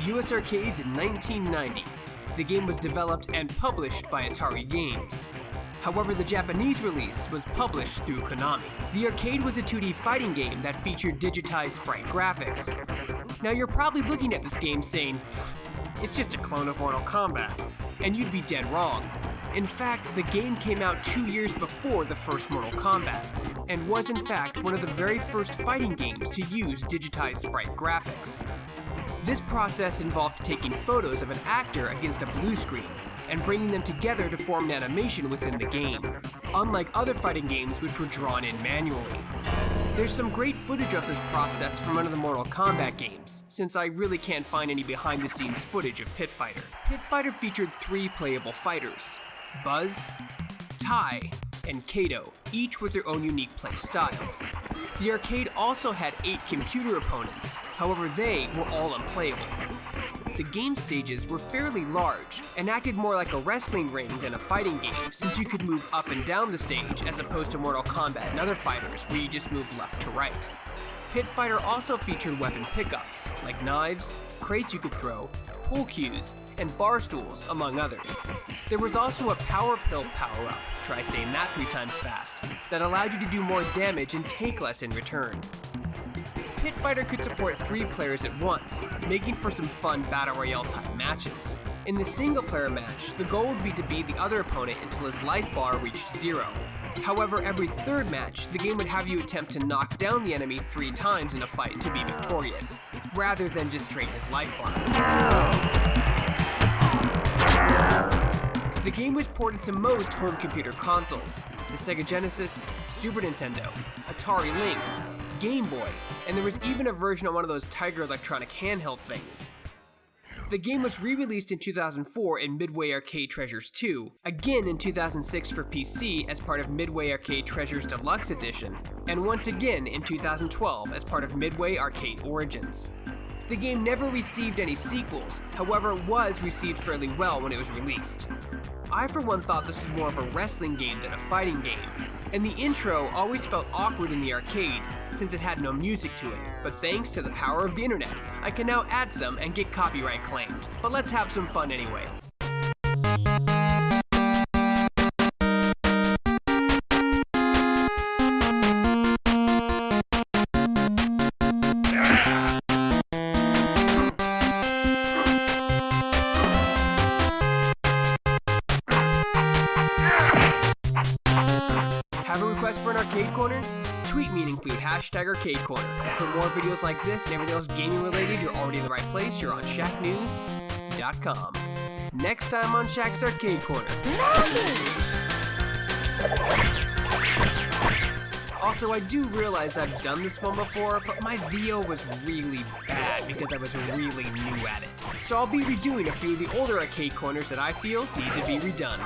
US arcades in 1990. The game was developed and published by Atari Games. However, the Japanese release was published through Konami. The arcade was a 2D fighting game that featured digitized sprite graphics. Now you're probably looking at this game saying, it's just a clone of Mortal Kombat, and you'd be dead wrong. In fact, the game came out 2 years before the first Mortal Kombat, and was in fact one of the very first fighting games to use digitized sprite graphics. This process involved taking photos of an actor against a blue screen, and bringing them together to form an animation within the game, unlike other fighting games which were drawn in manually. There's some great footage of this process from one of the Mortal Kombat games, since I really can't find any behind-the-scenes footage of Pit Fighter. Pit Fighter featured 3 playable fighters: Buzz, Tai, and Kato, each with their own unique play style. The arcade also had 8 computer opponents, however they were all unplayable. The game stages were fairly large, and acted more like a wrestling ring than a fighting game, since you could move up and down the stage as opposed to Mortal Kombat and other fighters where you just move left to right. Pit Fighter also featured weapon pickups, like knives, crates you could throw, pool cues, and bar stools, among others. There was also a power pill power-up, try saying that 3 times fast, that allowed you to do more damage and take less in return. Pit Fighter could support 3 players at once, making for some fun Battle Royale type matches. In the single player match, the goal would be to beat the other opponent until his life bar reached 0. However, every 3rd match, the game would have you attempt to knock down the enemy 3 times in a fight to be victorious, rather than just drain his life bar. The game was ported to most home computer consoles: the Sega Genesis, Super Nintendo, Atari Lynx, Game Boy, and there was even a version on one of those Tiger electronic handheld things. The game was re-released in 2004 in Midway Arcade Treasures 2, again in 2006 for PC as part of Midway Arcade Treasures Deluxe Edition, and once again in 2012 as part of Midway Arcade Origins. The game never received any sequels, however was received fairly well when it was released. I for one thought this was more of a wrestling game than a fighting game, and the intro always felt awkward in the arcades since it had no music to it, but thanks to the power of the internet, I can now add some and get copyright claimed. But let's have some fun anyway. Have a request for an arcade corner? Tweet me and include #ArcadeCorner. For more videos like this and everything else gaming related, you're already in the right place. You're on Shacknews.com. Next time on Shack's Arcade Corner. Also, I do realize I've done this one before, but my VO was really bad because I was really new at it. So I'll be redoing a few of the older arcade corners that I feel need to be redone.